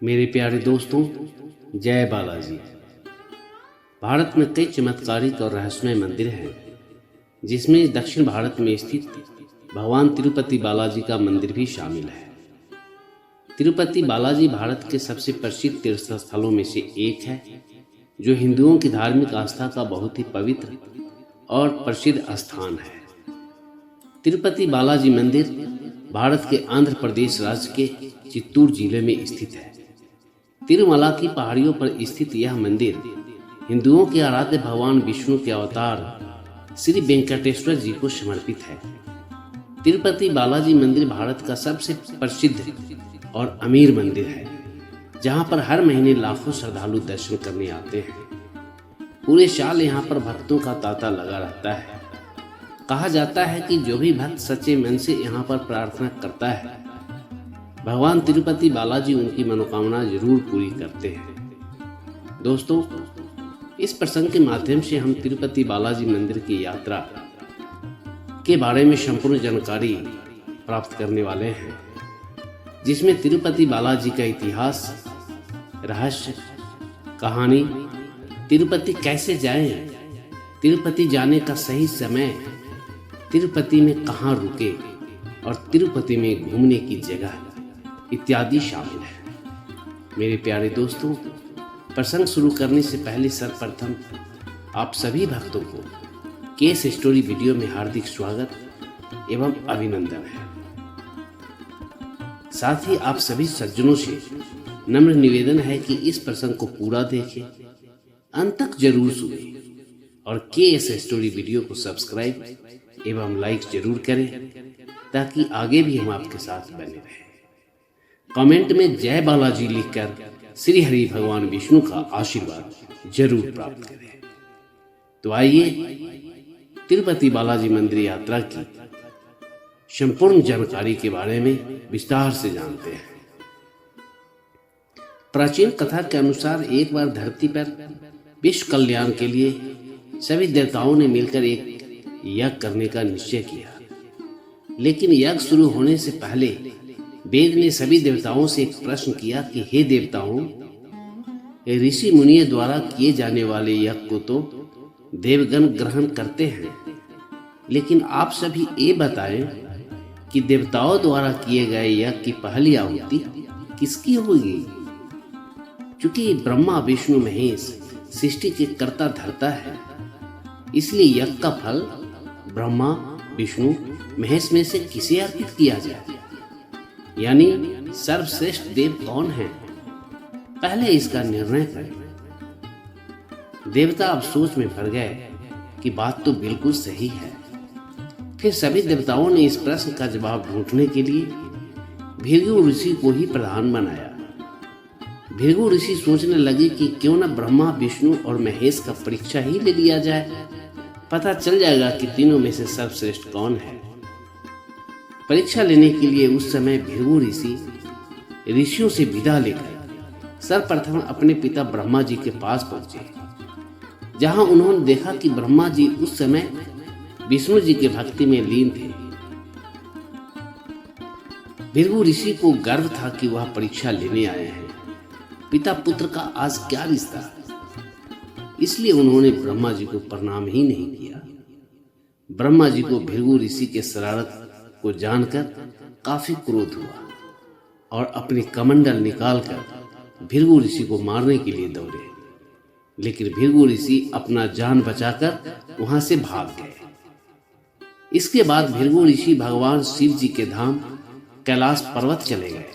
मेरे प्यारे दोस्तों, जय बालाजी। भारत में कई चमत्कारिक और रहस्यमय मंदिर हैं, जिसमें दक्षिण भारत में स्थित भगवान तिरुपति बालाजी का मंदिर भी शामिल है। तिरुपति बालाजी भारत के सबसे प्रसिद्ध तीर्थ स्थलों में से एक है, जो हिंदुओं की धार्मिक आस्था का बहुत ही पवित्र और प्रसिद्ध स्थान है। तिरुपति बालाजी मंदिर भारत के आंध्र प्रदेश राज्य के चित्तूर जिले में स्थित है। तिरुमला की पहाड़ियों पर स्थित यह मंदिर हिंदुओं के आराध्य भगवान विष्णु के अवतार श्री वेंकटेश्वर जी को समर्पित है। तिरुपति बालाजी मंदिर भारत का सबसे प्रसिद्ध और अमीर मंदिर है, जहां पर हर महीने लाखों श्रद्धालु दर्शन करने आते हैं। पूरे साल यहां पर भक्तों का तांता लगा रहता है। कहा जाता है कि जो भी भक्त सच्चे मन से यहां पर प्रार्थना करता है, भगवान तिरुपति बालाजी उनकी मनोकामना जरूर पूरी करते हैं। दोस्तों, इस प्रसंग के माध्यम से हम तिरुपति बालाजी मंदिर की यात्रा के बारे में संपूर्ण जानकारी प्राप्त करने वाले हैं, जिसमें तिरुपति बालाजी का इतिहास, रहस्य, कहानी, तिरुपति कैसे जाएं, तिरुपति जाने का सही समय, तिरुपति में कहाँ रुके और तिरुपति में घूमने की जगह इत्यादि शामिल है। मेरे प्यारे दोस्तों, प्रसंग शुरू करने से पहले सर्वप्रथम आप सभी भक्तों को केस स्टोरी वीडियो में हार्दिक स्वागत एवं अभिनंदन है। साथ ही आप सभी सज्जनों से नम्र निवेदन है कि इस प्रसंग को पूरा देखें, अंत तक जरूर सुनें और केस स्टोरी वीडियो को सब्सक्राइब एवं लाइक जरूर करें, ताकि आगे भी हम आपके साथ बने रहें। कमेंट में जय बालाजी लिखकर श्री हरि भगवान विष्णु का आशीर्वाद जरूर प्राप्त करें। तो आइए तिरुपति बालाजी मंदिर यात्रा की संपूर्ण जानकारी के बारे में विस्तार से जानते हैं। प्राचीन कथा के अनुसार एक बार धरती पर विश्व कल्याण के लिए सभी देवताओं ने मिलकर एक यज्ञ करने का निश्चय किया। लेकिन यज्ञ शुरू होने से पहले वेद ने सभी देवताओं से एक प्रश्न किया कि हे देवताओं, ऋषि मुनियों द्वारा किए जाने वाले यज्ञ को तो देवगण ग्रहण करते हैं, लेकिन आप सभी ये बताएं कि देवताओं द्वारा किए गए यज्ञ की पहली आहुति किसकी होगी? क्योंकि ब्रह्मा विष्णु महेश सृष्टि के कर्ता धर्ता है, इसलिए यज्ञ का फल ब्रह्मा विष्णु महेश में से किसे अर्पित किया जाए, यानी सर्वश्रेष्ठ देव कौन है? पहले इसका निर्णय करें। देवता अब सोच में पड़ गए कि बात तो बिल्कुल सही है। फिर सभी देवताओं ने इस प्रश्न का जवाब ढूंढने के लिए भृगु ऋषि को ही प्रधान बनाया। भृगु ऋषि सोचने लगे कि क्यों न ब्रह्मा विष्णु और महेश का परीक्षा ही ले लिया जाए, पता चल जाएगा कि तीनों में से सर्वश्रेष्ठ कौन है। परीक्षा लेने के लिए उस समय भृगु ऋषि ऋषियों से विदा लेकर सर्वप्रथम अपने पिता ब्रह्मा जी के पास पहुंचे, जहां उन्होंने देखा कि ब्रह्मा जी उस समय विष्णु जी के भक्ति में लीन थे। भृगु ऋषि को गर्व था कि वह परीक्षा लेने आए हैं, पिता पुत्र का आज क्या रिश्ता, इसलिए उन्होंने ब्रह्मा जी को प्रणाम ही नहीं किया। ब्रह्मा जी को भृगु ऋषि के शरारत को जानकर काफी क्रोध हुआ और अपने कमंडल निकालकर भृगु ऋषि को मारने के लिए दौड़े, लेकिन भृगु ऋषि अपना जान बचाकर वहां से भाग गए। इसके बाद भृगु ऋषि भगवान शिव जी के धाम कैलाश पर्वत चले गए।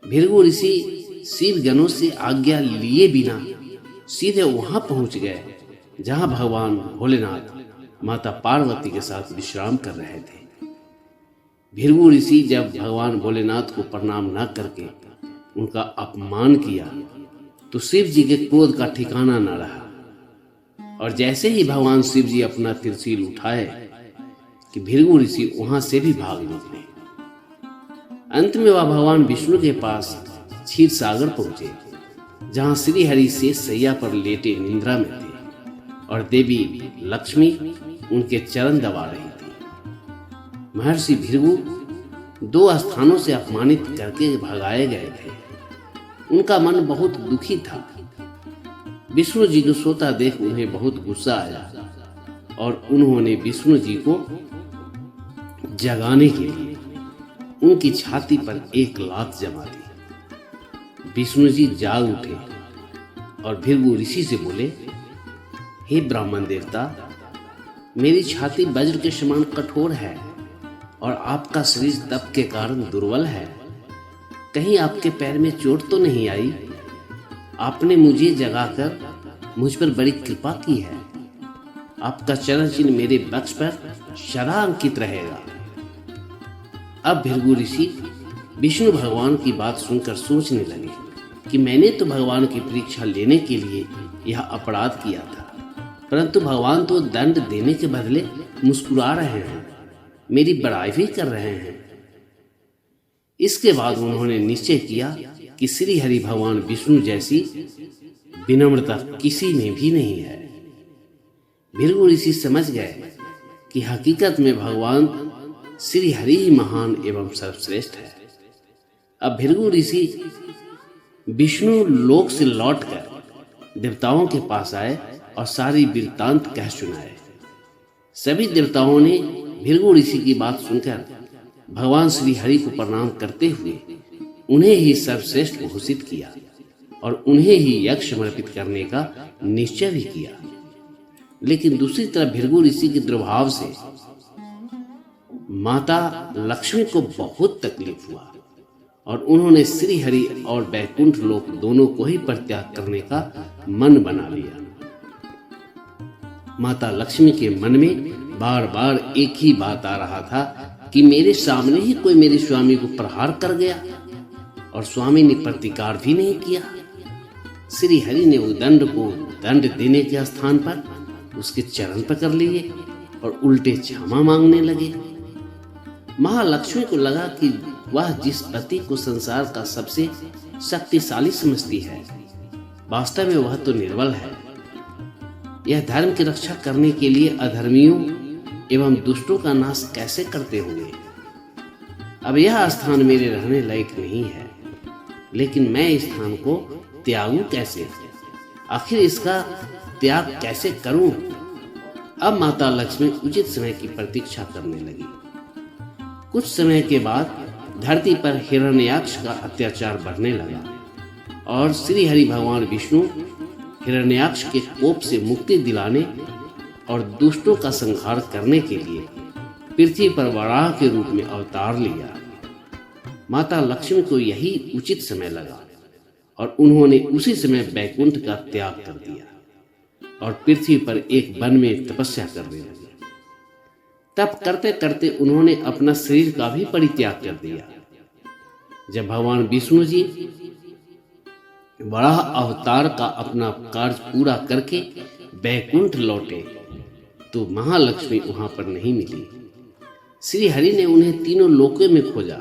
भृगु ऋषि शिव गणों से आज्ञा लिए बिना सीधे वहां पहुंच गए, जहां भगवान भोलेनाथ माता पार्वती के साथ विश्राम कर रहे थे। भृगु ऋषि जब भगवान भोलेनाथ को प्रणाम न करके उनका अपमान किया, तो शिव जी के क्रोध का ठिकाना न रहा, और जैसे ही भगवान शिव जी अपना त्रिशूल उठाए कि भृगु ऋषि वहां से भी भाग निकले। अंत में वह भगवान विष्णु के पास क्षीर सागर पहुंचे, जहां श्री हरि शेष सैया पर लेटे निंद्रा में थे और देवी लक्ष्मी उनके चरण दबा रही थी। महर्षि भृगु 2 स्थानों से अपमानित करके भगाए गए थे। उनका मन बहुत दुखी था। विष्णु जी को सोता देख उन्हें बहुत गुस्सा आया और उन्होंने विष्णु जी को जगाने के लिए उनकी छाती पर एक लात जमा दी। विष्णु जी जाग उठे और भृगु ऋषि से बोले, हे ब्राह्मण देवता, मेरी छाती वज्र के समान कठोर है और आपका शरीर तप के कारण दुर्बल है। कहीं आपके पैर में चोट तो नहीं आई? आपने मुझे जगाकर मुझ पर बड़ी कृपा की है। आपका चरण चिन्ह मेरे वक्ष पर सदा अंकित रहेगा। अब भृगु ऋषि विष्णु भगवान की बात सुनकर सोचने लगे कि मैंने तो भगवान की परीक्षा लेने के लिए यह अपराध किया था, परंतु भगवान तो दंड देने के बदले मुस्कुरा रहे हैं, मेरी बड़ाई भी कर रहे हैं। इसके बाद उन्होंने निश्चय किया कि श्री हरि भगवान विष्णु जैसी विनम्रता किसी में भी नहीं है। भृगु ऋषि समझ गए कि हकीकत में भगवान श्री हरि ही महान एवं सर्वश्रेष्ठ है। अब भृगु ऋषि विष्णु लोक से लौटकर देवताओं के पास आए और सारी वृत्तांत कह सुनाए। सभी देवताओं ने भृगु ऋषि की बात सुनकर भगवान श्री हरि को प्रणाम करते हुए उन्हें ही सर्वश्रेष्ठ घोषित किया और उन्हें ही यज्ञ समर्पित करने का निश्चय भी किया। लेकिन दूसरी तरफ भृगु ऋषि के दुर्भाव से माता लक्ष्मी को बहुत तकलीफ हुआ और उन्होंने श्री हरि और वैकुंठ लोक दोनों को ही परित्याग करने का मन बना लिया। माता लक्ष्मी के मन में बार बार एक ही बात आ रहा था कि मेरे सामने ही कोई मेरे स्वामी को प्रहार कर गया और स्वामी ने प्रतिकार भी नहीं किया। श्री हरि ने उदंड को दंड देने के स्थान पर उसके चरण पकड़ लिए और उल्टे क्षमा मांगने लगे। महालक्ष्मी को लगा कि वह जिस पति को संसार का सबसे शक्तिशाली समझती है, वास्तव में वह तो निर्बल है। यह धर्म की रक्षा करने के लिए अधर्मियों एवं दुष्टों का नाश कैसे करते होंगे। अब यह स्थान मेरे रहने लायक नहीं है, लेकिन मैं इस स्थान को त्यागूं कैसे? आखिर इसका त्याग कैसे करूं? अब माता लक्ष्मी उचित समय की प्रतीक्षा करने लगी। कुछ समय के बाद धरती पर हिरण्याक्ष का अत्याचार बढ़ने लगा और श्री हरि भगवान विष्णु हिरण्याक्ष के कोप से मुक्ति दिलाने और दुष्टों का संहार करने के लिए पृथ्वी पर वराह के रूप में अवतार लिया। माता लक्ष्मी को यही उचित समय लगा और उन्होंने उसी समय वैकुंठ का त्याग कर दिया और पृथ्वी पर एक वन में तपस्या करने लगे। तप करते करते उन्होंने अपना शरीर का भी परित्याग कर दिया। जब भगवान विष्णु जी वराह अवतार का अपना कार्य पूरा करके वैकुंठ लौटे तो महालक्ष्मी वहां पर नहीं मिली। श्री हरि ने उन्हें तीनों लोकों में खोजा,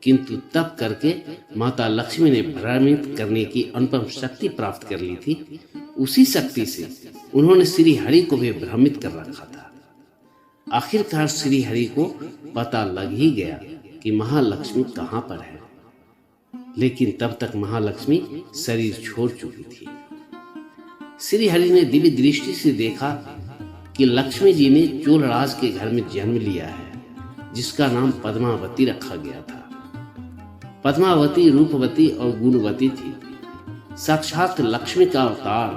किंतु तप करके माता लक्ष्मी ने भ्रमित करने की अनुपम शक्ति प्राप्त कर ली थी। उसी शक्ति से उन्होंने श्री हरि को भी भ्रमित कर रखा था। आखिरकार श्री हरि को पता लग ही गया कि महालक्ष्मी कहां पर है, लेकिन तब तक महालक्ष्मी शरीर छोड़ चुकी थी। श्री हरि ने दिव्य दृष्टि से देखा कि लक्ष्मी जी ने चोलराज के घर में जन्म लिया है, जिसका नाम पद्मावती रखा गया था। पद्मावती रूपवती और गुणवती थी, साक्षात लक्ष्मी का अवतार।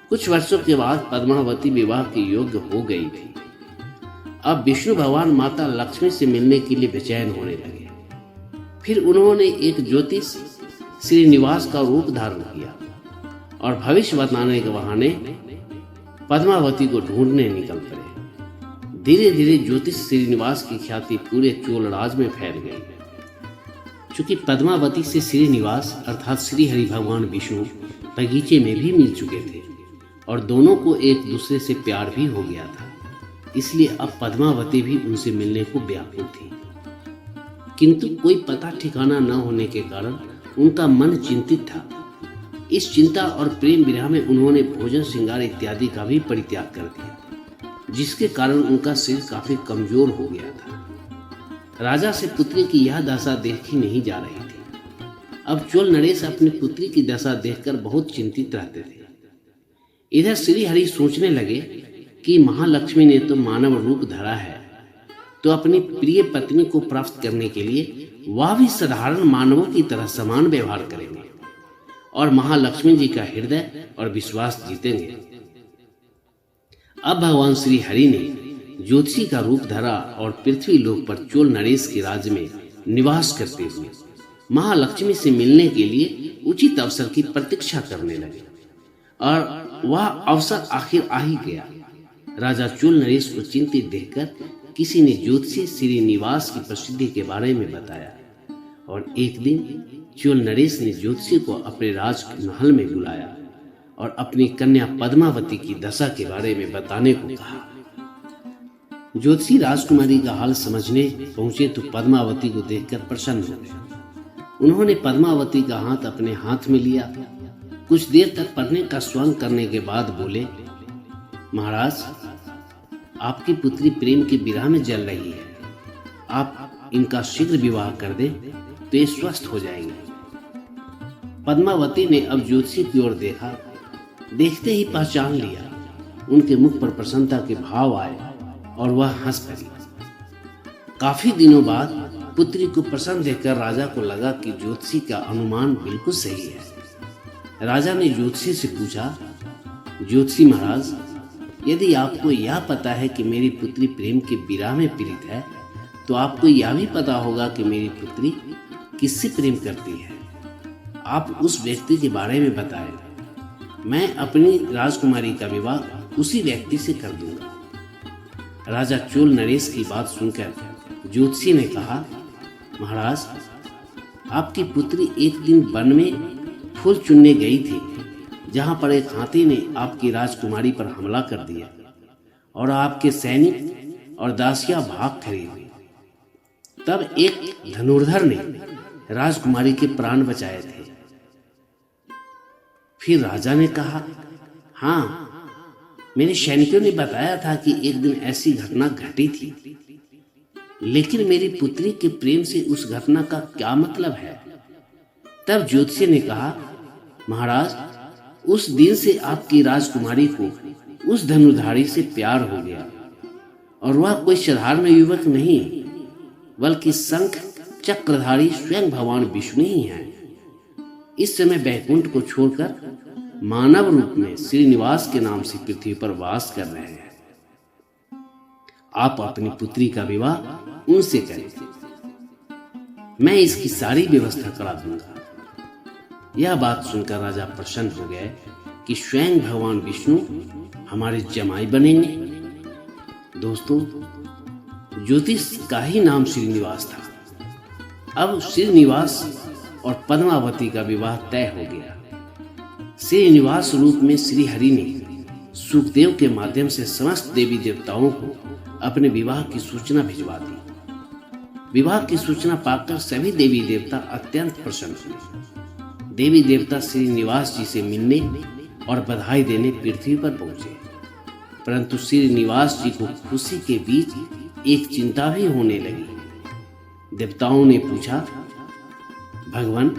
कुछ वर्षों के बाद पद्मावती विवाह के योग्य हो गई थी। अब विष्णु भगवान माता लक्ष्मी से मिलने के लिए बेचैन होने लगे। फिर उन्होंने एक ज्योतिष श्रीनिवास का रूप धारण किया और भविष्य बताने के बहाने पद्मावती को ढूंढने निकल पड़े। धीरे धीरे ज्योतिष श्रीनिवास की ख्याति पूरे चोलराज में फैल गई। चूंकि पद्मावती से श्रीनिवास अर्थात श्री हरि भगवान विष्णु बगीचे में भी मिल चुके थे और दोनों को एक दूसरे से प्यार भी हो गया था, इसलिए अब पद्मावती भी उनसे मिलने को व्याकुल थी। किंतु कोई पता ठिकाना न होने के कारण उनका मन चिंतित था। इस चिंता और प्रेम विरह में उन्होंने भोजन श्रृंगार इत्यादि का भी परित्याग कर दिया, जिसके कारण उनका शरीर काफी कमजोर हो गया था। राजा से पुत्री की यह दशा देखी नहीं जा रही थी। अब चोल नरेश अपनी पुत्री की दशा देखकर बहुत चिंतित रहते थे। इधर श्री हरि सोचने लगे कि महालक्ष्मी ने तो मानव रूप धरा है, तो अपनी प्रिय पत्नी को प्राप्त करने के लिए वह भी साधारण मानवों की तरह समान व्यवहार करेंगे और महालक्ष्मी जी का हृदय और विश्वास जीतेंगे। अब भगवान श्री हरि ने ज्योतिषी का रूप धरा और पृथ्वी लोक पर चोल नरेश के राज्य में निवास करते हुए महालक्ष्मी से मिलने के लिए उचित अवसर की प्रतीक्षा करने लगे और वह अवसर आखिर आ ही गया। राजा चोल नरेश को चिंतित देखकर किसी ने ज्योतिषी श्रीनिवास की प्रसिद्धि के बारे में बताया और एक दिन चोल नरेश ने ज्योतिषी को अपने राजमहल में बुलाया और अपनी कन्या पद्मावती की दशा के बारे में बताने को कहा। ज्योतिषी राजकुमारी का हाल समझने पहुंचे तो पद्मावती को देखकर प्रसन्न हो गए। उन्होंने पद्मावती का हाथ अपने हाथ में लिया। कुछ देर तक पढ़ने का स्वांग करने के बाद बोले, महाराज, आपकी पुत्री प्रेम की विरह में जल रही है। आप इनका शीघ्र विवाह कर दें तो ये स्वस्थ हो जाएंगे। पद्मावती ने अब ज्योतिषी की ओर देखा। देखते ही पहचान लिया। उनके मुख पर प्रसन्नता के भाव आए और वह हंस पड़ी। काफी दिनों बाद पुत्री को प्रसन्न देखकर राजा को लगा कि ज्योतिषी का अनुमान बिल्कुल सही है। राजा ने ज्योतिषी से पूछा, ज्योतिषी महाराज, यदि आपको यह पता है कि मेरी पुत्री प्रेम के विरह में पीड़ित है, तो आपको यह भी पता होगा कि मेरी पुत्री किससे प्रेम करती है। आप उस व्यक्ति के बारे में बताएं। मैं अपनी राजकुमारी का विवाह उसी व्यक्ति से कर दूंगा। राजा चोल नरेश की बात सुनकर ज्योतिषी ने कहा, महाराज, आपकी पुत्री एक दिन वन में फूल चुनने गई थी, जहां पर एक हाथी ने आपकी राजकुमारी पर हमला कर दिया और आपके सैनिक और दासियां भाग खड़ी हुई। तब एक धनुर्धर ने राजकुमारी के प्राण बचाए थे। फिर राजा ने कहा, हाँ, मेरे सैनिकों ने बताया था कि एक दिन ऐसी घटना घटी थी, लेकिन मेरी पुत्री के प्रेम से उस घटना का क्या मतलब है। तब ज्योतिषी ने कहा, महाराज, उस दिन से आपकी राजकुमारी को उस धनुर्धारी से प्यार हो गया और वह कोई साधारण युवक नहीं, बल्कि शंख चक्रधारी स्वयं भगवान विष्णु ही हैं। इस समय बैकुंठ को छोड़कर मानव रूप में श्रीनिवास के नाम से पृथ्वी पर वास कर रहे हैं। आप अपनी पुत्री का विवाह उनसे करें। मैं इसकी सारी व्यवस्था करा दूंगा। यह बात सुनकर राजा प्रसन्न हो गए कि स्वयं भगवान विष्णु हमारे जमाई बनेंगे। दोस्तों, ज्योतिष का ही नाम श्रीनिवास था। अब श्रीनिवास और पद्मावती का विवाह तय हो गया। श्रीनिवास रूप में श्री हरि ने सुखदेव के माध्यम से समस्त देवी देवताओं को अपने विवाह की सूचना भिजवा दी। विवाह की सूचना पाकर सभी देवी देवता अत्यंत प्रसन्न हुए। देवी देवता श्रीनिवास जी से मिलने और बधाई देने पृथ्वी पर पहुंचे, परंतु श्रीनिवास जी को खुशी के बीच एक चिंता भी होने लगी। देवताओं ने पूछा, भगवान,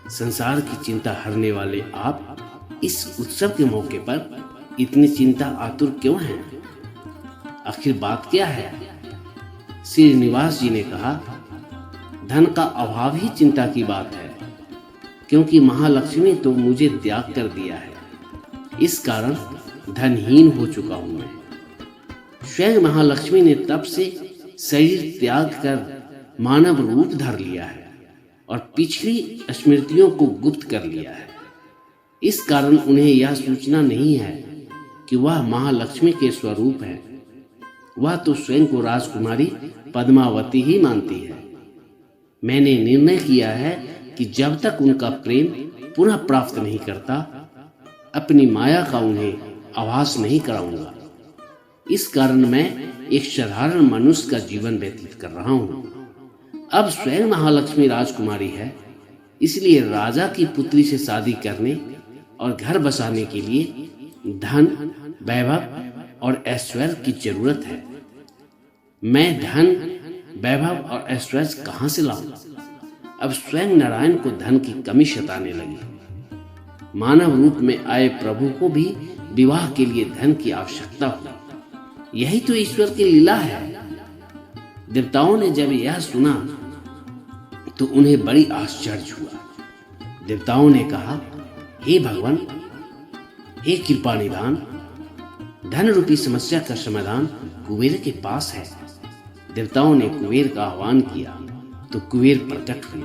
संसार की चिंता हरने वाले आप इस उत्सव के मौके पर इतनी चिंता आतुर क्यों हैं? आखिर बात क्या है? श्रीनिवास जी ने कहा, धन का अभाव ही चिंता की बात है, क्योंकि महालक्ष्मी तो मुझे त्याग कर दिया है। इस कारण धनहीन हो चुका हूं मैं। स्वयं महालक्ष्मी ने तब से शरीर त्याग कर मानव रूप धर लिया है और पिछली स्मृतियों को गुप्त कर लिया है। इस कारण उन्हें यह सूचना नहीं है कि वह महालक्ष्मी के स्वरूप है। वह तो स्वयं को राजकुमारी पद्मावती ही मानती है। मैंने निर्णय किया है कि जब तक उनका प्रेम पुनः प्राप्त नहीं करता, अपनी माया का उन्हें आभास नहीं कराऊंगा। इस कारण मैं एक साधारण मनुष्य का जीवन व्यतीत कर रहा हूं। अब स्वयं महालक्ष्मी राजकुमारी है, इसलिए राजा की पुत्री से शादी करने और घर बसाने के लिए धन, वैभव और ऐश्वर्य की जरूरत है। मैं धन, वैभव और ऐश्वर्य कहां से लाऊं? अब स्वयं नारायण को धन की कमी सताने लगी। मानव रूप में आए प्रभु को भी विवाह के लिए धन की आवश्यकता हुई। यही तो ईश्वर की लीला है। देवताओं ने जब यह सुना तो उन्हें बड़ी आश्चर्य हुआ। देवताओं ने कहा, हे भगवान, हे कृपा निधान, धन रूपी समस्या का समाधान कुबेर के पास है। देवताओं ने कुबेर का आह्वान किया तो कुबेर प्रकट हुए।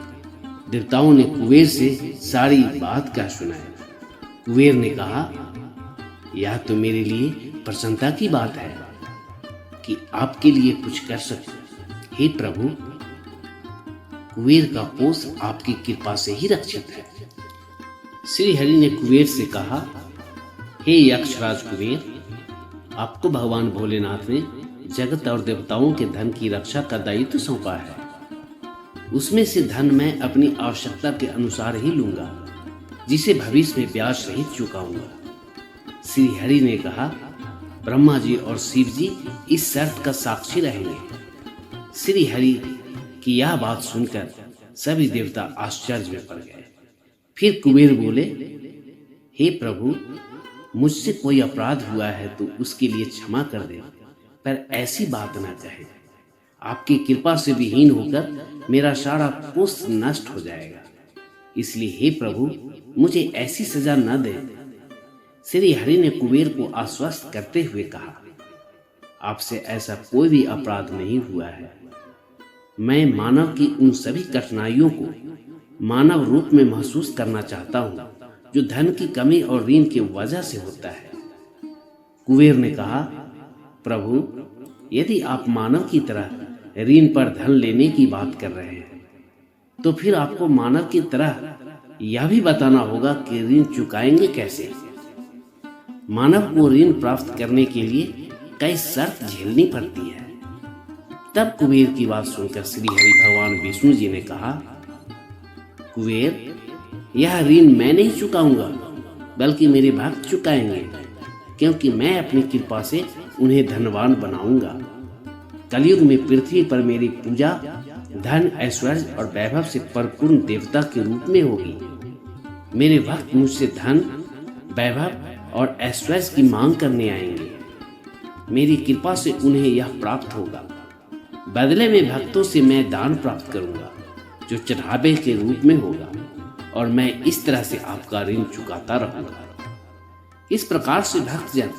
देवताओं ने कुबेर से सारी बात कह सुनाई। कुबेर ने कहा, यह तो मेरे लिए प्रसन्नता की बात है कि आपके लिए कुछ कर सकूं। हे प्रभु, कुबेर का कोष आपकी कृपा से ही रक्षित है। श्री हरि ने कुबेर से कहा, हे यक्षराज कुबेर, आपको भगवान भोलेनाथ ने जगत और देवताओं के धन की रक्षा का दायित्व सौंपा है। उसमें से धन मैं अपनी आवश्यकता के अनुसार ही लूंगा, जिसे भविष्य में ब्याज सहित चुकाऊंगा। श्री हरि ने कहा, ब्रह्मा जी और शिव जी इस शर्त का साक्षी रहेंगे। श्री हरि की यह बात सुनकर सभी देवता आश्चर्य में पड़ गए। फिर कुबेर बोले, हे प्रभु, मुझसे कोई अपराध हुआ है तो उसके लिए क्षमा कर दे, पर ऐसी बात ना कहे। आपकी कृपा से विहीन होकर मेरा सारा कोष नष्ट हो जाएगा। इसलिए हे प्रभु, मुझे ऐसी सजा न दे। श्री हरि ने कुबेर को आश्वस्त करते हुए कहा, आपसे ऐसा कोई भी अपराध नहीं हुआ है। मैं मानव की उन सभी कठिनाइयों को मानव रूप में महसूस करना चाहता हूँ जो धन की कमी और ऋण की वजह से होता है। कुबेर ने कहा, प्रभु, यदि आप मानव की तरह ऋण पर धन लेने की बात कर रहे हैं तो फिर आपको मानव की तरह यह भी बताना होगा कि ऋण चुकाएंगे कैसे। मानव को ऋण प्राप्त करने के लिए कई शर्त झेलनी पड़ती है। तब कुबेर की बात सुनकर श्री हरि भगवान विष्णु जी ने कहा, कुबेर, यह ऋण मैं नहीं चुकाऊंगा बल्कि मेरे भक्त चुकाएंगे, क्योंकि मैं अपनी कृपा से उन्हें धनवान बनाऊंगा। कलयुग में पृथ्वी पर मेरी पूजा धन, ऐश्वर्य और वैभव से परिपूर्ण देवता के रूप में होगी। मेरे भक्त मुझसे धन, वैभव और ऐश्वर्य की मांग करने आएंगे। मेरी कृपा से उन्हें यह प्राप्त होगा। बदले में भक्तों से मैं दान प्राप्त करूंगा जो चढ़ावे के रूप में होगा, और मैं इस तरह से आपका ऋण चुकाता रहूंगा। इस प्रकार से भक्तजन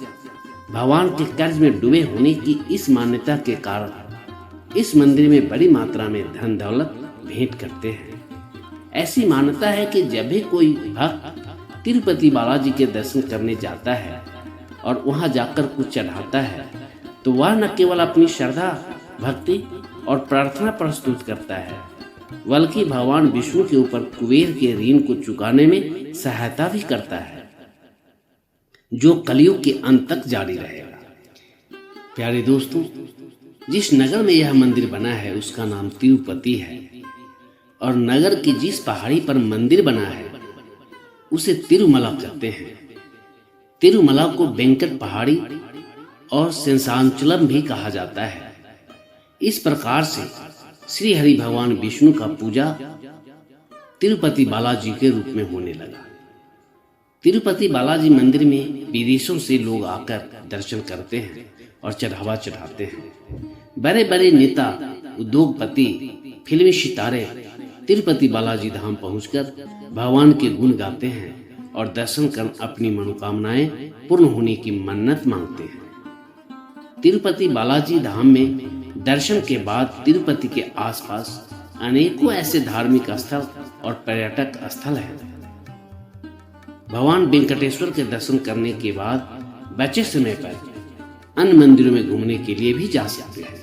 भगवान के कर्ज में डूबे होने की इस मान्यता के कारण इस मंदिर में बड़ी मात्रा में धन दौलत भेंट करते हैं। ऐसी मान्यता है कि जब भी कोई भक्त तिरुपति बालाजी के दर्शन करने जाता है और वहां जाकर कुछ चढ़ाता है तो वह न केवल अपनी श्रद्धा, भक्ति और प्रार्थना प्रस्तुत करता है, बल्कि भगवान विष्णु के ऊपर कुबेर के ऋण को चुकाने में सहायता भी करता है, जो कलयुग के अंत तक जारी रहेगा। प्यारे दोस्तों, जिस नगर में यह मंदिर बना है उसका नाम तिरुपति है, और नगर की जिस पहाड़ी पर मंदिर बना है उसे तिरुमला कहते हैं। तिरुमला को वेंकट पहाड़ी और शेषाचलम भी कहा जाता है। इस प्रकार से श्री हरि भगवान विष्णु का पूजा तिरुपति बालाजी के रूप में होने लगा। तिरुपति बालाजी मंदिर में विदेशों से लोग आकर दर्शन करते हैं और चढ़ावा चढ़ाते हैं। बड़े बड़े नेता, उद्योगपति, फिल्मी सितारे तिरुपति बालाजी धाम पहुंचकर भगवान के गुण गाते हैं और दर्शन कर अपनी मनोकामनाएं पूर्ण होने की मन्नत मांगते हैं। तिरुपति बालाजी धाम में दर्शन के बाद तिरुपति के आसपास अनेकों ऐसे धार्मिक स्थल और पर्यटक स्थल हैं। भगवान वेंकटेश्वर के दर्शन करने के बाद बचे समय पर अन्य मंदिरों में घूमने के लिए भी जा सकते हैं,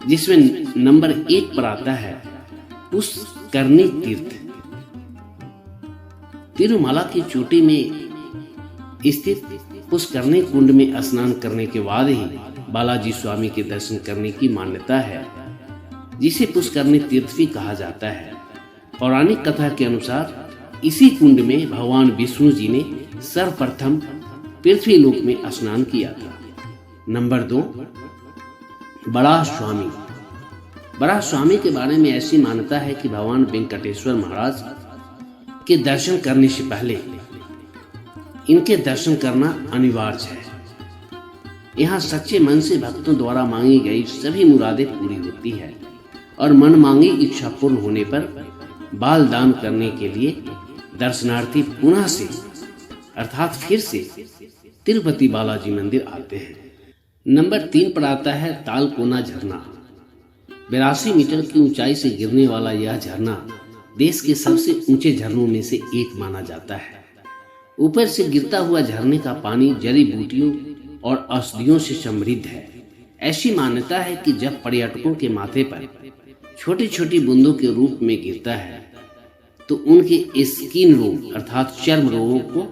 जिसमें नंबर 1 पर आता है पुष्करणी तीर्थ। तिरुमला की चोटी में स्थित पुष्करणी कुंड में स्नान करने के बाद ही बालाजी स्वामी के दर्शन करने की मान्यता है, जिसे पुष्करणी तीर्थ भी कहा जाता है। पौराणिक कथा के अनुसार इसी कुंड में भगवान विष्णु जी ने सर्वप्रथम पृथ्वी लोक में स्नान किया था। नंबर 2, बड़ा स्वामी। बराह स्वामी के बारे में ऐसी मान्यता है कि भगवान वेंकटेश्वर महाराज के दर्शन करने से पहले इनके दर्शन करना अनिवार्य है। यहाँ सच्चे मन से भक्तों द्वारा मांगी गई सभी मुरादें पूरी होती है और मन मांगी इच्छा पूर्ण होने पर बाल दान करने के लिए दर्शनार्थी पुनः से अर्थात फिर से तिरुपति बालाजी मंदिर आते हैं। नंबर 3 पर आता है तालकोना झरना। 82 मीटर की ऊंचाई से गिरने वाला यह झरना देश के सबसे ऊंचे झरनों में से एक माना जाता है। ऊपर से गिरता हुआ झरने का पानी जड़ी बूटियों और औषधियों से समृद्ध है। ऐसी मान्यता है कि जब पर्यटकों के माथे पर छोटी छोटी बूंदों के रूप में गिरता है तो उनके स्किन रोग अर्थात चर्म रोगों को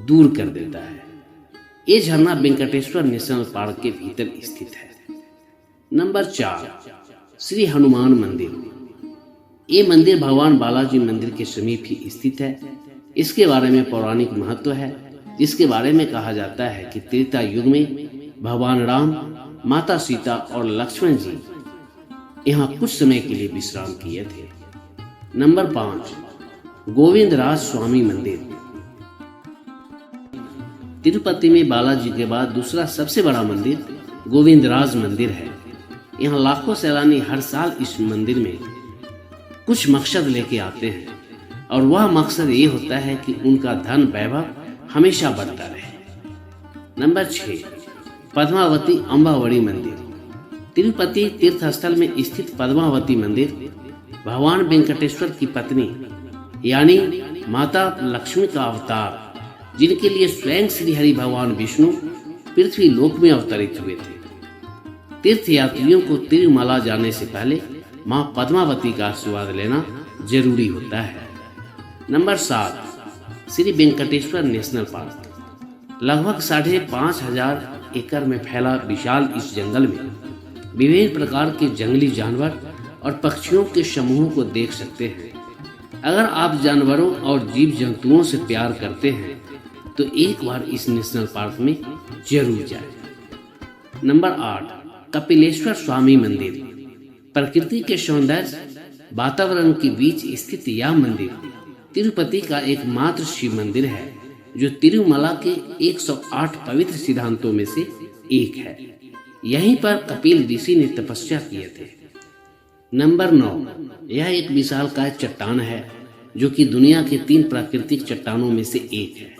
दूर कर देता है। ये झरना वेंकटेश्वर नेशनल पार्क के भीतर स्थित है। नंबर 4 श्री हनुमान मंदिर। ये मंदिर भगवान बालाजी मंदिर के समीप ही स्थित है। इसके बारे में पौराणिक महत्व है, जिसके बारे में कहा जाता है कि त्रेता युग में भगवान राम, माता सीता और लक्ष्मण जी यहाँ कुछ समय के लिए विश्राम किए थे। नंबर 5 गोविंदराज स्वामी मंदिर। तिरुपति में बालाजी के बाद दूसरा सबसे बड़ा मंदिर गोविंदराज मंदिर है। यहाँ लाखों सैलानी हर साल इस मंदिर में कुछ मकसद लेके आते हैं और वह मकसद ये होता है कि उनका धन वैभव हमेशा बढ़ता रहे। नंबर 6 पद्मावती अम्बावड़ी मंदिर। तिरुपति तीर्थ स्थल में स्थित पद्मावती मंदिर भगवान वेंकटेश्वर की पत्नी यानी माता लक्ष्मी का अवतार, जिनके लिए स्वयं श्री हरि भगवान विष्णु पृथ्वी लोक में अवतरित हुए थे। तीर्थ यात्रियों को तिरुमला जाने से पहले मां पद्मावती का आशीर्वाद लेना जरूरी होता है। Number 7 Shri Venkateshwara national park. लगभग 5,500 एकड़ में फैला विशाल इस जंगल में विभिन्न प्रकार के जंगली जानवर और पक्षियों के समूहों को देख सकते हैं। अगर आप जानवरों और जीव जंतुओं से प्यार करते हैं तो एक बार इस नेशनल पार्क में जरूर जाएं। नंबर 8 कपिलेश्वर स्वामी मंदिर। प्रकृति के सौंदर्य वातावरण के बीच स्थित यह मंदिर तिरुपति का एकमात्र शिव मंदिर है जो तिरुमला के 108 पवित्र सिद्धांतों में से एक है। यहीं पर कपिल ऋषि ने तपस्या किए थे। नंबर 9 यह एक विशालकाय चट्टान है जो कि दुनिया के 3 प्राकृतिक चट्टानों में से एक है।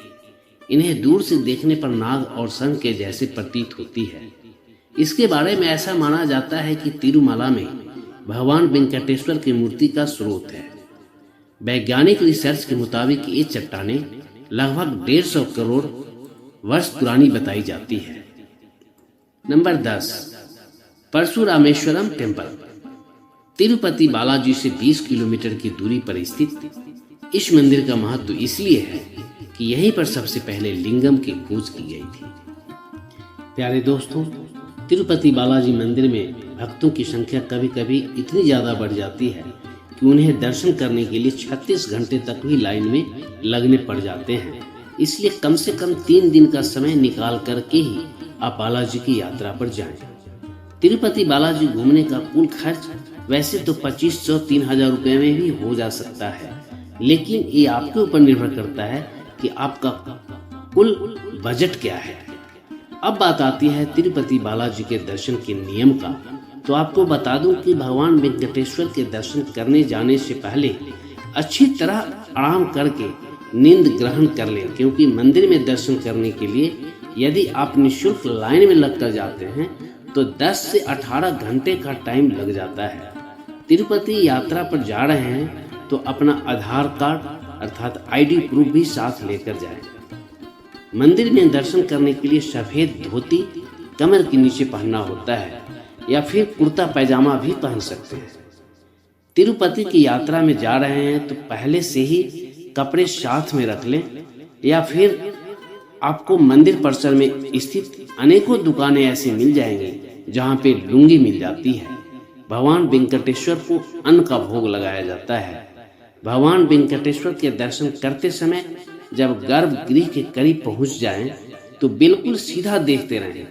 इन्हें दूर से देखने पर नाग और शंख के जैसे प्रतीत होती है। इसके बारे में ऐसा माना जाता है कि तिरुमला में भगवान वेंकटेश्वर की मूर्ति का स्रोत है। वैज्ञानिक रिसर्च के मुताबिक ये चट्टानें लगभग 150 करोड़ वर्ष पुरानी बताई जाती है। Number 10 Parashurameswaram temple. तिरुपति बालाजी से 20 किलोमीटर की दूरी पर स्थित इस मंदिर का महत्व इसलिए है कि यहीं पर सबसे पहले लिंगम की खोज की गई थी। प्यारे दोस्तों, तिरुपति बालाजी मंदिर में भक्तों की संख्या कभी कभी इतनी ज़्यादा बढ़ जाती है कि उन्हें दर्शन करने के लिए 36 घंटे तक भी लाइन में लगने पड़ जाते हैं। इसलिए कम से कम 3 दिन का समय निकाल करके ही आप बालाजी की यात्रा पर जाएं। तिरुपति बालाजी घूमने का कुल खर्च वैसे तो 2,500-3,000 रुपये में भी हो जा सकता है, लेकिन ये आपके ऊपर निर्भर करता है कि आपका कुल बजट क्या है। अब बात आती है तिरुपति बालाजी के दर्शन के नियम का। तो आपको बता दूं कि भगवान वेंकटेश्वर के दर्शन करने जाने से पहले अच्छी तरह आराम करके नींद ग्रहण कर लें, क्योंकि मंदिर में दर्शन करने के लिए यदि आप निःशुल्क लाइन में लगकर जाते हैं तो 10 से 18 घंटे का टाइम लग जाता है। तिरुपति यात्रा पर जा रहे हैं तो अपना आधार कार्ड अर्थात आईडी प्रूफ भी साथ लेकर जाएं। मंदिर में दर्शन करने के लिए सफेद धोती कमर के नीचे पहनना होता है या फिर कुर्ता पैजामा भी पहन सकते हैं। तिरुपति की यात्रा में जा रहे हैं तो पहले से ही कपड़े साथ में रख लें, या फिर आपको मंदिर परिसर में स्थित अनेकों दुकानें ऐसी मिल जाएंगी जहां पे लुंगी मिल जाती है। भगवान वेंकटेश्वर को अन्न का भोग लगाया जाता है। भगवान वेंकटेश्वर के दर्शन करते समय जब गर्भगृह के करीब पहुंच जाएं तो बिल्कुल सीधा देखते रहें,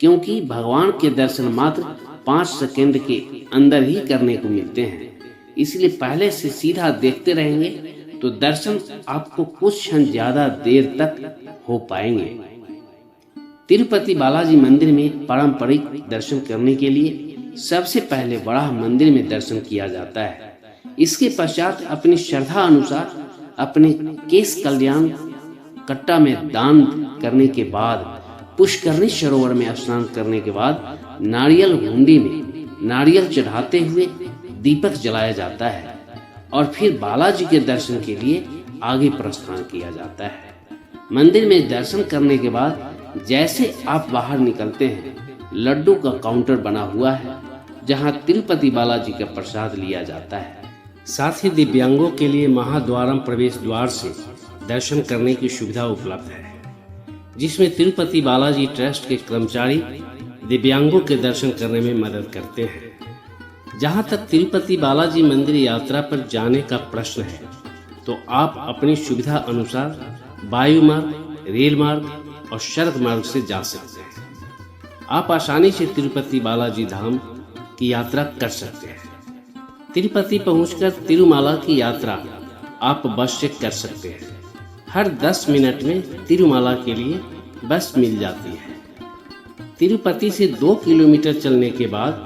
क्योंकि भगवान के दर्शन मात्र 5 सेकंड के अंदर ही करने को मिलते हैं, इसलिए पहले से सीधा देखते रहेंगे तो दर्शन आपको कुछ क्षण ज्यादा देर तक हो पाएंगे। तिरुपति बालाजी मंदिर में पारंपरिक दर्शन करने के लिए सबसे पहले वराह मंदिर में दर्शन किया जाता है। इसके पश्चात अपनी श्रद्धा अनुसार अपने केश कल्याण कट्टा में दान करने के बाद पुष्करणी सरोवर में स्नान करने के बाद नारियल हुंडी में नारियल चढ़ाते हुए दीपक जलाया जाता है और फिर बालाजी के दर्शन के लिए आगे प्रस्थान किया जाता है। मंदिर में दर्शन करने के बाद जैसे आप बाहर निकलते हैं, लड्डू का काउंटर बना हुआ है जहां तिरुपति बालाजी का प्रसाद लिया जाता है। साथ ही दिव्यांगों के लिए महाद्वारम प्रवेश द्वार से दर्शन करने की सुविधा उपलब्ध है, जिसमें तिरुपति बालाजी ट्रस्ट के कर्मचारी दिव्यांगों के दर्शन करने में मदद करते हैं। जहां तक तिरुपति बालाजी मंदिर यात्रा पर जाने का प्रश्न है, तो आप अपनी सुविधा अनुसार वायु मार्ग, रेल मार्ग और सड़क मार्ग से जा सकते हैं। आप आसानी से तिरुपति बालाजी धाम की यात्रा कर सकते हैं। तिरुपति पहुंचकर तिरुमाला की यात्रा आप बस से कर सकते हैं। हर 10 मिनट में तिरुमाला के लिए बस मिल जाती है। तिरुपति से 2 किलोमीटर चलने के बाद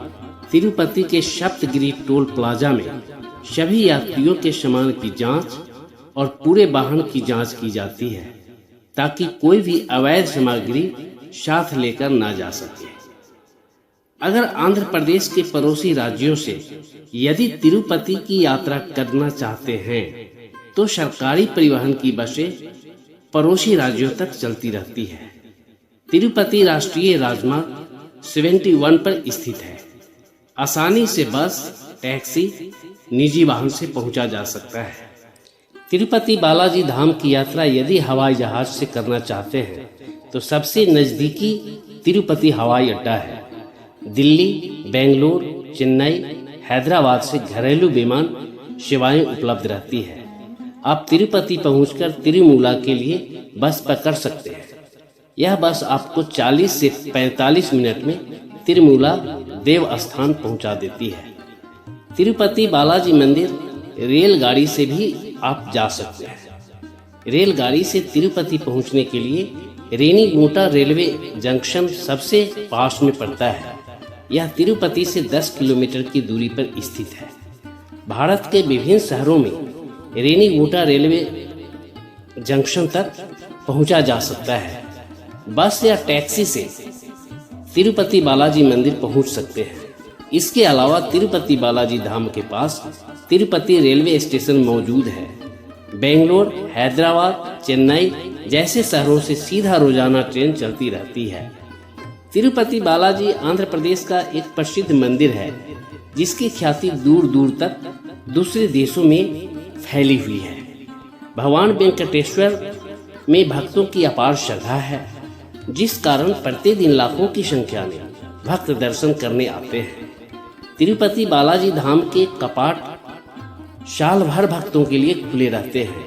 तिरुपति के सप्तगिरी टोल प्लाजा में सभी यात्रियों के सामान की जांच और पूरे वाहन की जांच की जाती है, ताकि कोई भी अवैध सामग्री साथ लेकर ना जा सके। अगर आंध्र प्रदेश के पड़ोसी राज्यों से यदि तिरुपति की यात्रा करना चाहते हैं तो सरकारी परिवहन की बसें पड़ोसी राज्यों तक चलती रहती है। तिरुपति राष्ट्रीय राजमार्ग 71 पर स्थित है। आसानी से बस, टैक्सी, निजी वाहन से पहुंचा जा सकता है। तिरुपति बालाजी धाम की यात्रा यदि हवाई जहाज से करना चाहते हैं तो सबसे नजदीकी तिरुपति हवाई अड्डा है। दिल्ली, बेंगलुरु, चेन्नई, हैदराबाद से घरेलू विमान सेवाएं उपलब्ध रहती है। आप तिरुपति पहुंचकर तिरुमूला के लिए बस पकड़ सकते हैं। यह बस आपको 40 से 45 मिनट में तिरुमूला देव स्थान पहुंचा देती है। तिरुपति बालाजी मंदिर रेलगाड़ी से भी आप जा सकते हैं। रेलगाड़ी से तिरुपति पहुंचने के लिए रेनीगुंटा रेलवे जंक्शन सबसे पास में पड़ता है। यह तिरुपति से 10 किलोमीटर की दूरी पर स्थित है। भारत के विभिन्न शहरों में रेनीगुंटा रेलवे जंक्शन तक पहुंचा जा सकता है। बस या टैक्सी से तिरुपति बालाजी मंदिर पहुंच सकते हैं। इसके अलावा तिरुपति बालाजी धाम के पास तिरुपति रेलवे स्टेशन मौजूद है। बेंगलोर, हैदराबाद, चेन्नई जैसे शहरों से सीधा रोजाना ट्रेन चलती रहती है। तिरुपति बालाजी आंध्र प्रदेश का एक प्रसिद्ध मंदिर है, जिसकी ख्याति दूर दूर तक दूसरे देशों में फैली हुई है। भगवान वेंकटेश्वर में भक्तों की अपार श्रद्धा है, जिस कारण प्रतिदिन लाखों की संख्या में भक्त दर्शन करने आते हैं। तिरुपति बालाजी धाम के कपाट साल भर भक्तों के लिए खुले रहते हैं।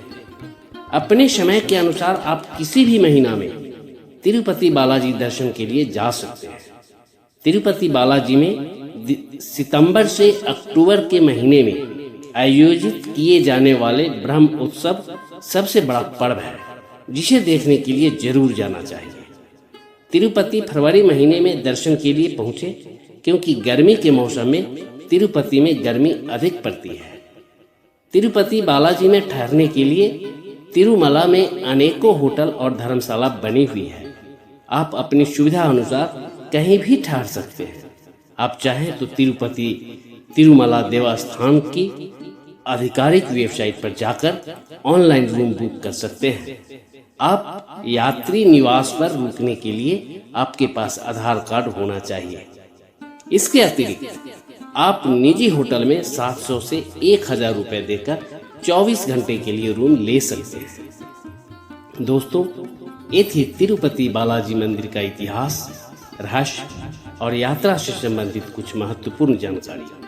अपने समय के अनुसार आप किसी भी महीना में तिरुपति बालाजी दर्शन के लिए जा सकते हैं। तिरुपति बालाजी में सितंबर से अक्टूबर के महीने में आयोजित किए जाने वाले ब्रह्म उत्सव सबसे बड़ा पर्व है, जिसे देखने के लिए जरूर जाना चाहिए। तिरुपति फरवरी महीने में दर्शन के लिए पहुंचे, क्योंकि गर्मी के मौसम में तिरुपति में गर्मी अधिक पड़ती है। तिरुपति बालाजी में ठहरने के लिए तिरुमला में अनेकों होटल और धर्मशाला बनी हुई है। आप अपनी सुविधा अनुसार कहीं भी ठहर सकते हैं। आप चाहें तो तिरुपति तिरुमला देवस्थान की आधिकारिक वेबसाइट पर जाकर ऑनलाइन रूम बुक कर सकते हैं। आप यात्री निवास पर रुकने के लिए आपके पास आधार कार्ड होना चाहिए। इसके अतिरिक्त आप निजी होटल में 700 से 1000 रुपए देकर 24 घंटे के लिए रूम ले सकते हैं। दोस्तों, ये थी तिरुपति बालाजी मंदिर का इतिहास, रहस्य और यात्रा से संबंधित कुछ महत्वपूर्ण जानकारी।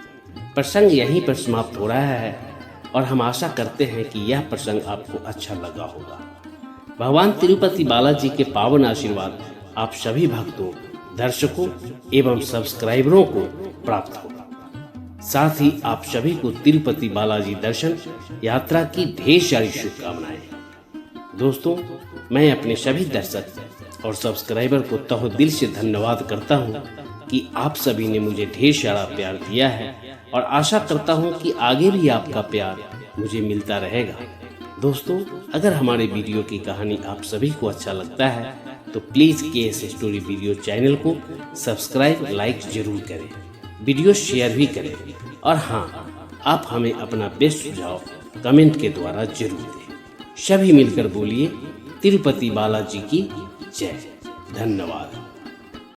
प्रसंग यहीं पर समाप्त हो रहा है और हम आशा करते हैं कि यह प्रसंग आपको अच्छा लगा होगा। भगवान तिरुपति बालाजी के पावन आशीर्वाद आप सभी भक्तों, दर्शकों एवं सब्सक्राइबरों को प्राप्त होगा। साथ ही आप सभी को तिरुपति बालाजी दर्शन यात्रा की ढेर सारी शुभकामनाएं। दोस्तों, मैं अपने सभी दर्शक और सब्सक्राइबर को तहे दिल से धन्यवाद करता हूं कि आप सभी ने मुझे ढेर सारा प्यार दिया है और आशा करता हूं कि आगे भी आपका प्यार मुझे मिलता रहेगा। दोस्तों, अगर हमारे वीडियो की कहानी आप सभी को अच्छा लगता है तो please KS story video channel को सब्सक्राइब लाइक जरूर करें, वीडियो शेयर भी करें और हाँ, आप हमें अपना बेस्ट सुझाव कमेंट के द्वारा जरूर दें। सभी मिलकर बोलिए तिरुपति बालाजी की जय। धन्यवाद।